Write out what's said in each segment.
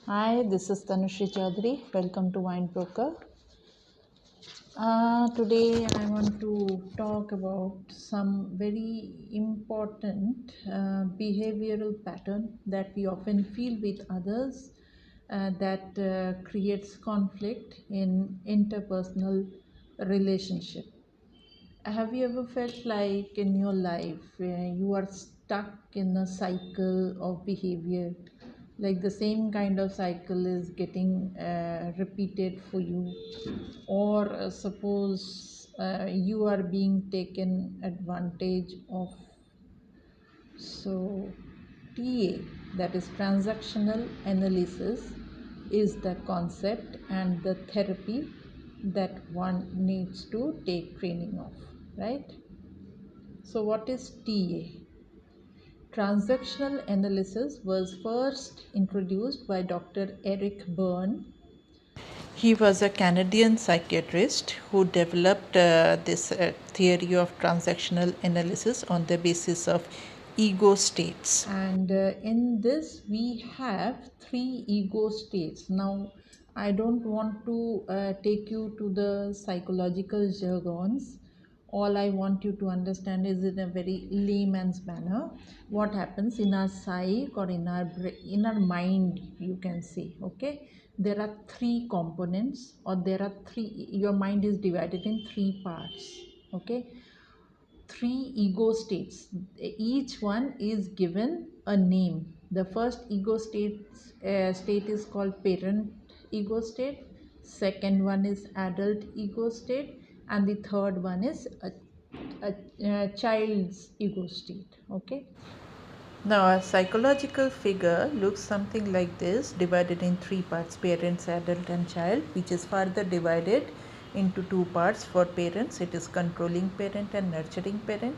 Hi, this is Tanushree Chaudhary. Welcome to Wine Broker. Today I want to talk about some very important behavioral pattern that we often feel with others that creates conflict in interpersonal relationship. Have you ever felt like in your life you are stuck in a cycle of behavior? Like the same kind of cycle is getting repeated for you, or suppose you are being taken advantage of. So, TA, that is transactional analysis, is the concept and the therapy that one needs to take training of, right? So, what is TA? Transactional analysis was first introduced by Dr. Eric Byrne. He was a Canadian psychiatrist who developed this theory of transactional analysis on the basis of ego states. And in this, we have three ego states. Now, I don't want to take you to the psychological jargons. All I want you to understand is in a very layman's manner what happens in our psyche or in our mind, you can say. Okay, there are three components, or there are three. Your mind is divided in three parts. Okay, three ego states. Each one is given a name. The first ego state is called parent ego state. Second one is adult ego state, and the third one is a child's ego state. Okay. Now, a psychological figure looks something like this, divided in three parts: parents, adult, and child, which is further divided into two parts. For parents, it is controlling parent and nurturing parent.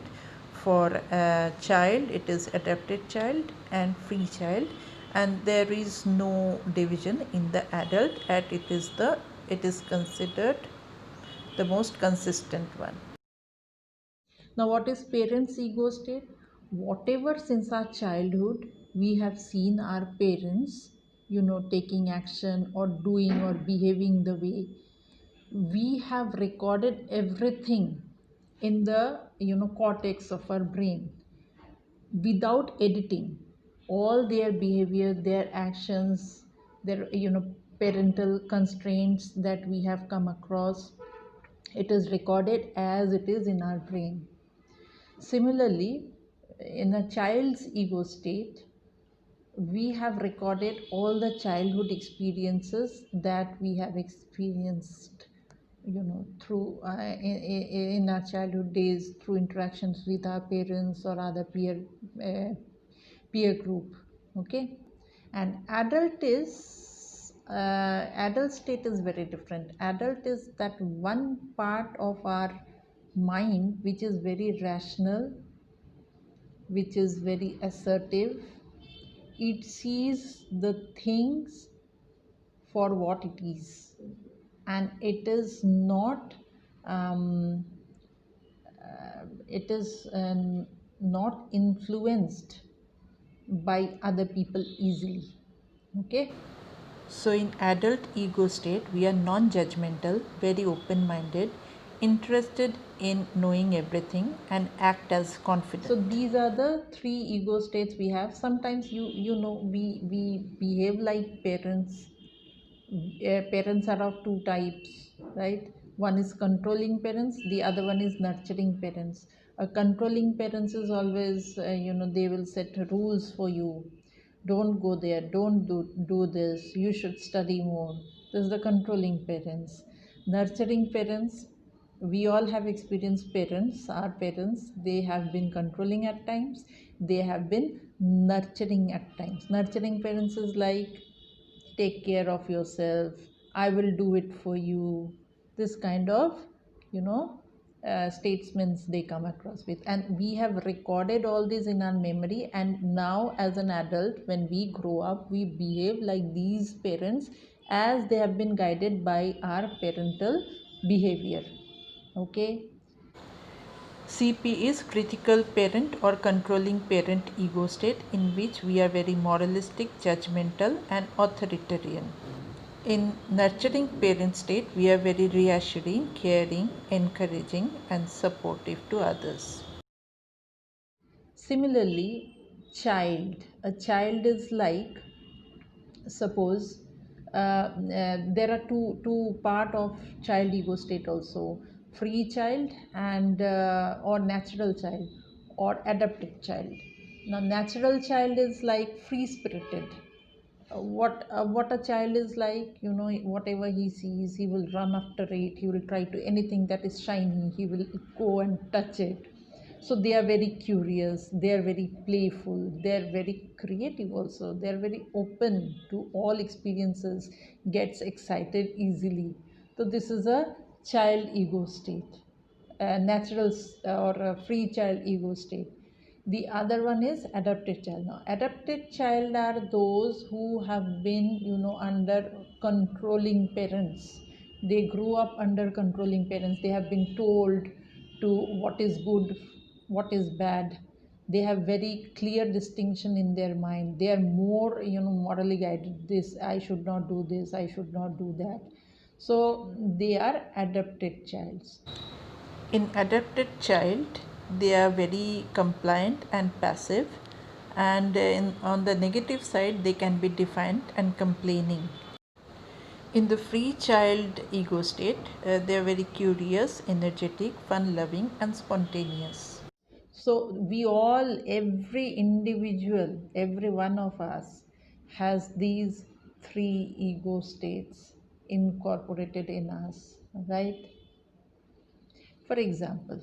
For a child, it is adapted child and free child, and there is no division in the adult, and it is considered the most consistent one. Now, what is parents' ego state? Whatever since our childhood we have seen our parents, taking action or doing or behaving the way, we have recorded everything in the cortex of our brain without editing. All their behavior, their actions, their parental constraints that we have come across, it is recorded as it is in our brain. Similarly, in a child's ego state, we have recorded all the childhood experiences that we have experienced, through in our childhood days, through interactions with our parents or other peer group. Okay, and adult state is very different. Adult is that one part of our mind which is very rational, which is very assertive. It sees the things for what it is, and it is not um, it is not influenced by other people easily. Okay. So, in adult ego state, we are non judgmental, very open minded, interested in knowing everything, and act as confident. So, these are the three ego states we have. Sometimes we behave like parents. Parents are of two types, right? One is controlling parents, the other one is nurturing parents. A controlling parents is always they will set rules for you. Don't go there, don't do this, you should study more. This is the controlling parents. Nurturing parents, we all have experienced parents. Our parents, they have been controlling at times, they have been nurturing at times. Nurturing parents is like, take care of yourself, I will do it for you. This kind of you know statements they come across with, and we have recorded all this in our memory, and now as an adult, when we grow up, we behave like these parents as they have been guided by our parental behavior. Okay. CP is critical parent or controlling parent ego state, in which we are very moralistic, judgmental, and authoritarian. In nurturing parent state, we are very reassuring, caring, encouraging, and supportive to others. Similarly, a child is like, suppose there are two part of child ego state also, free child and or natural child or adapted child. Now natural child is like free spirited. What a child is like, whatever he sees he will run after it, he will try to anything that is shiny he will go and touch it. So they are very curious, they are very playful, they are very creative also, they are very open to all experiences, gets excited easily. So this is a child ego state, a natural or a free child ego state. The other one is adopted child. Now adopted child are those who have been, under controlling parents. They grew up under controlling parents, they have been told to what is good, what is bad. They have very clear distinction in their mind, they are more, morally guided, this I should not do, this I should not do that. So they are adopted childs. In adopted child, they are very compliant and passive, and on the negative side, they can be defiant and complaining. In the free child ego state, they are very curious, energetic, fun loving, and spontaneous. So, we all, every individual, every one of us has these three ego states incorporated in us, right? For example,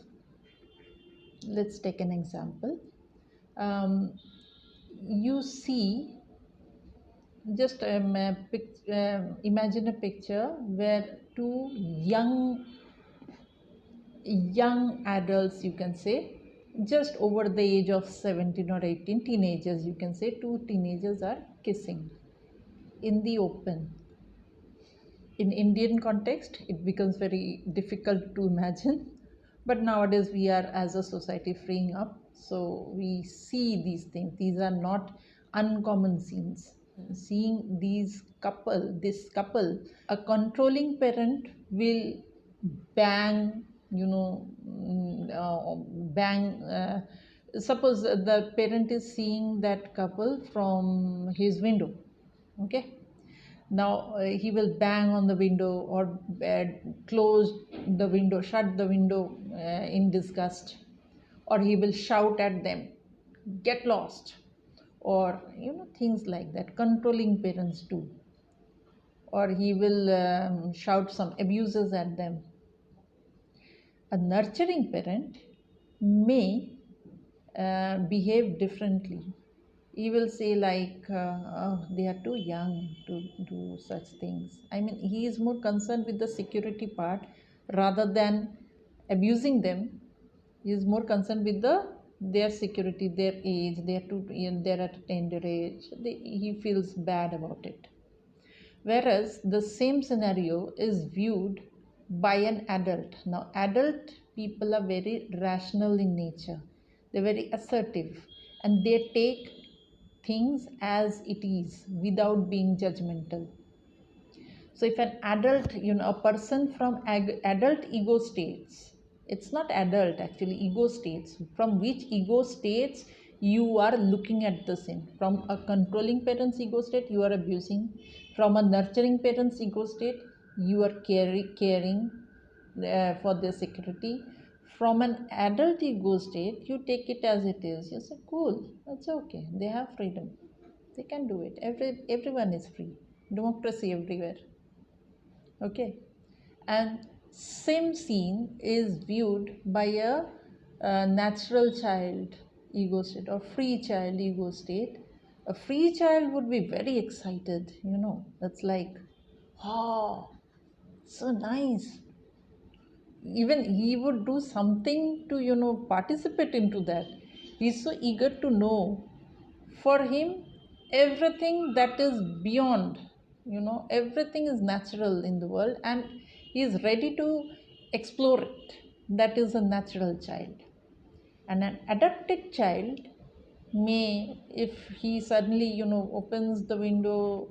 let's take an example. You see, just imagine a picture where two young adults, you can say, just over the age of 17 or 18, teenagers, you can say, two teenagers are kissing in the open. In Indian context, it becomes very difficult to imagine. But nowadays, we are as a society freeing up, so we see these things. These are not uncommon scenes. Seeing this couple, a controlling parent will bang, bang. Suppose the parent is seeing that couple from his window, okay? Now he will bang on the window or close the window, shut the window in disgust, or he will shout at them, get lost, or things like that. Controlling parents do, or he will shout some abuses at them. A nurturing parent may behave differently. He will say like, oh, they are too young to do such things. I mean, he is more concerned with the security part rather than abusing them. He is more concerned with their security, their age, they're at a tender age. He feels bad about it. Whereas the same scenario is viewed by an adult. Now, adult people are very rational in nature, they're very assertive, and they take things as it is without being judgmental. So if an adult, a person from adult ego states, it's not adult actually, ego states, from which ego states you are looking at the sin. From a controlling parent's ego state, you are abusing. From a nurturing parent's ego state, you are caring for their security. From an adult ego state, you take it as it is. You say, cool, that's okay. They have freedom. They can do it. Everyone is free. Democracy everywhere. Okay, and same scene is viewed by a natural child ego state or free child ego state. A free child would be very excited, that's like, oh, so nice. Even he would do something to participate into that. He's so eager to know. For him, everything that is beyond, everything is natural in the world, and he is ready to explore it. That is a natural child. And an adopted child may, if he suddenly, opens the window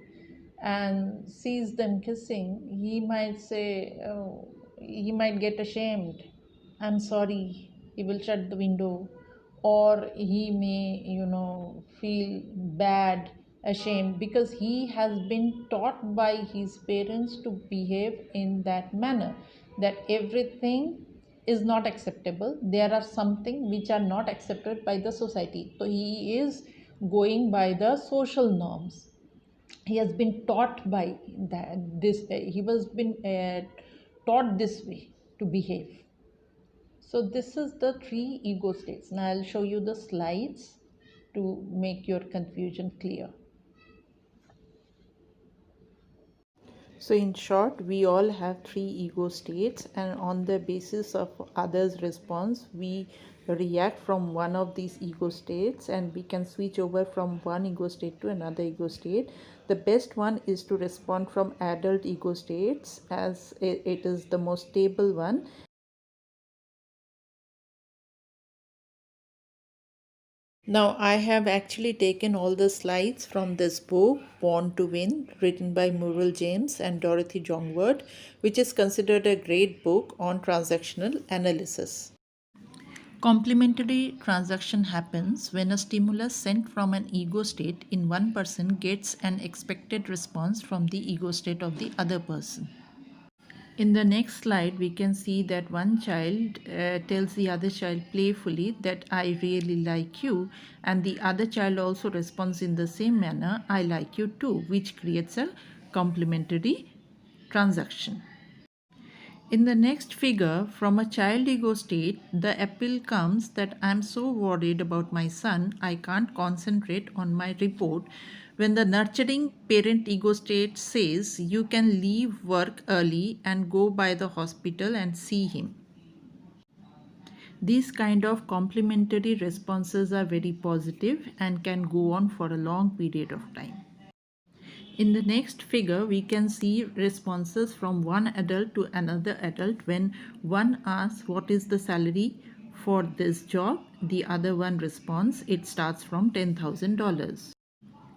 and sees them kissing, he might say, oh, he might get ashamed. I'm sorry. He will shut the window. Or he may, feel bad, ashamed, because he has been taught by his parents to behave in that manner, that everything is not acceptable. There are something which are not accepted by the society. So he is going by the social norms. He has been taught by that this he was been taught this way to behave. So this is the three ego states. Now I'll show you the slides to make your confusion clear. So, in short, we all have three ego states, and on the basis of others' response, we react from one of these ego states, and we can switch over from one ego state to another ego state. The best one is to respond from adult ego states, as it is the most stable one. Now, I have actually taken all the slides from this book, Born to Win, written by Muriel James and Dorothy Jongward, which is considered a great book on transactional analysis. Complementary transaction happens when a stimulus sent from an ego state in one person gets an expected response from the ego state of the other person. In the next slide, we can see that one child tells the other child playfully that I really like you, and the other child also responds in the same manner, I like you too, which creates a complementary transaction. In the next figure, from a child ego state, the appeal comes that I'm so worried about my son, I can't concentrate on my report. When the nurturing parent ego state says, you can leave work early and go by the hospital and see him. These kind of complementary responses are very positive and can go on for a long period of time. In the next figure, we can see responses from one adult to another adult. When one asks what is the salary for this job, the other one responds it starts from $10,000.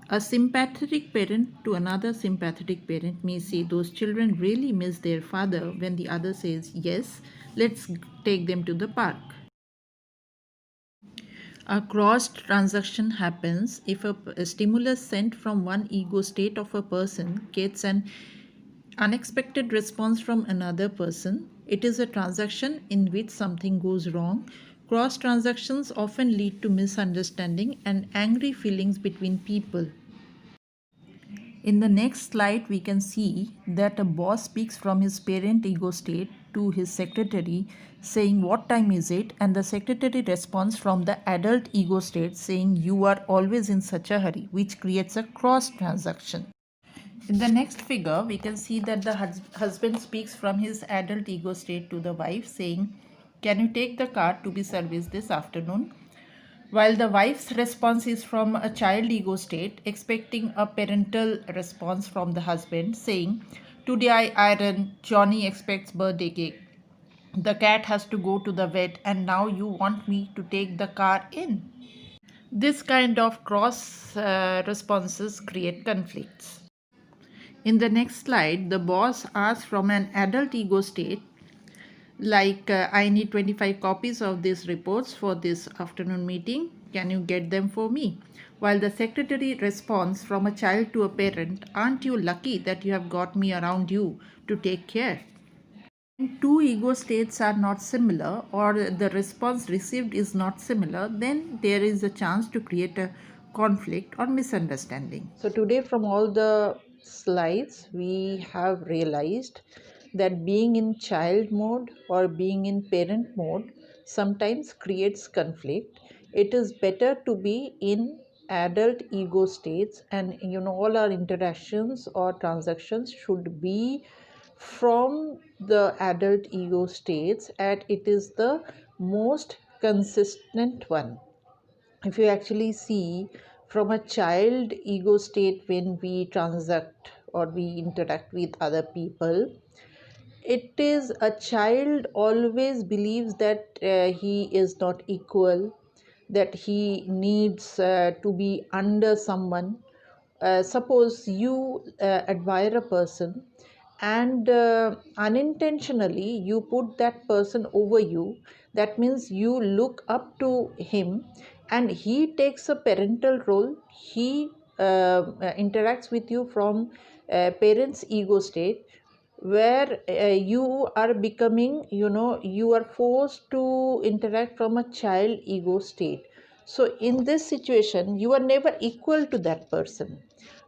A sympathetic parent to another sympathetic parent may say those children really miss their father, when the other says yes, let's take them to the park. A cross transaction happens if a stimulus sent from one ego state of a person gets an unexpected response from another person. It is a transaction in which something goes wrong. Cross transactions often lead to misunderstanding and angry feelings between people. In the next slide, we can see that a boss speaks from his parent ego state to his secretary saying, what time is it? And the secretary responds from the adult ego state saying, you are always in such a hurry, which creates a cross transaction. In the next figure, we can see that the husband speaks from his adult ego state to the wife saying, can you take the car to be serviced this afternoon? While the wife's response is from a child ego state, expecting a parental response from the husband saying, today I iron, Johnny expects birthday cake. The cat has to go to the vet, and now you want me to take the car in. This kind of cross responses create conflicts. In the next slide, the boss asks from an adult ego state, like, I need 25 copies of these reports for this afternoon meeting. Can you get them for me? While the secretary responds from a child to a parent, aren't you lucky that you have got me around you to take care? Two ego states are not similar, or the response received is not similar, then there is a chance to create a conflict or misunderstanding. So today, from all the slides, we have realized that being in child mode or being in parent mode sometimes creates conflict. It is better to be in adult ego states, and all our interactions or transactions should be from the adult ego states, and it is the most consistent one. If you actually see from a child ego state, when we transact or we interact with other people, It is a child always believes that he is not equal, that he needs to be under someone. Suppose you admire a person and unintentionally you put that person over you, that means you look up to him and he takes a parental role. He interacts with you from parents ego state, where you are becoming, you are forced to interact from a child ego state. So in this situation you are never equal to that person.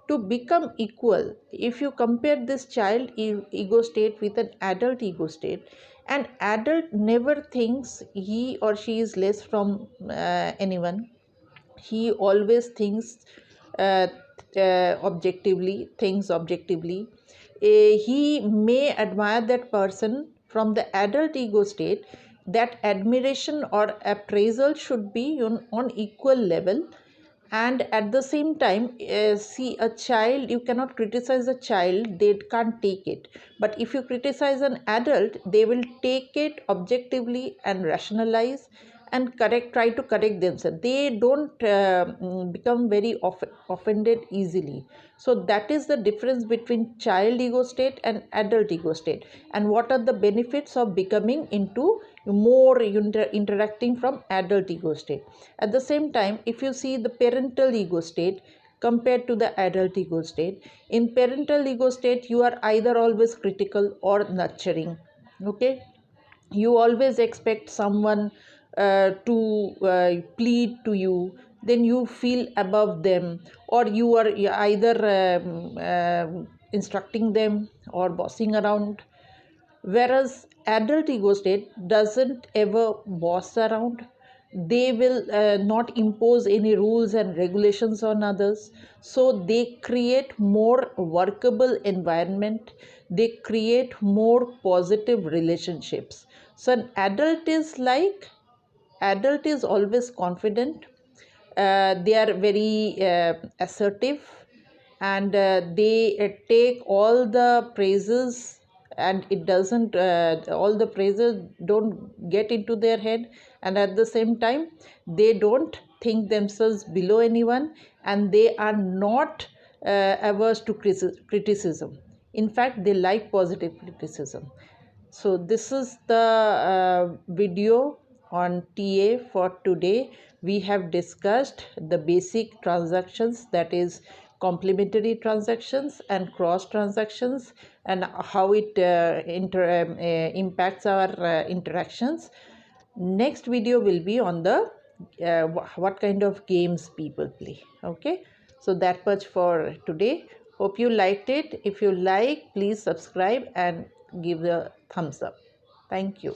To become equal, if you compare this child ego state with an adult ego state, an adult never thinks he or she is less from anyone. He always thinks uh, objectively, thinks objectively. He may admire that person from the adult ego state. That admiration or appraisal should be on equal level. And at the same time, see, a child, you cannot criticize a child, they can't take it. But if you criticize an adult, they will take it objectively and rationalize and try to correct themselves. They don't become very offended easily. So that is the difference between child ego state and adult ego state. And what are the benefits of becoming into more interacting from adult ego state? At the same time, if you see the parental ego state compared to the adult ego state, in parental ego state you are either always critical or nurturing. Okay, you always expect someone to plead to you, then you feel above them, or you are either instructing them or bossing around. Whereas adult ego state doesn't ever boss around. They will not impose any rules and regulations on others. So they create more workable environment. They create more positive relationships. So an adult is always confident. They are very assertive, and they take all the praises, and it doesn't all the praises don't get into their head. And at the same time, they don't think themselves below anyone, and they are not averse to criticism. In fact, they like positive criticism. So this is the video on TA for today. We have discussed the basic transactions, that is complementary transactions and cross transactions, and how it impacts our interactions. Next video will be on the what kind of games people play. Okay, so that much for today. Hope you liked it. If you like, please subscribe and give the thumbs up. Thank you.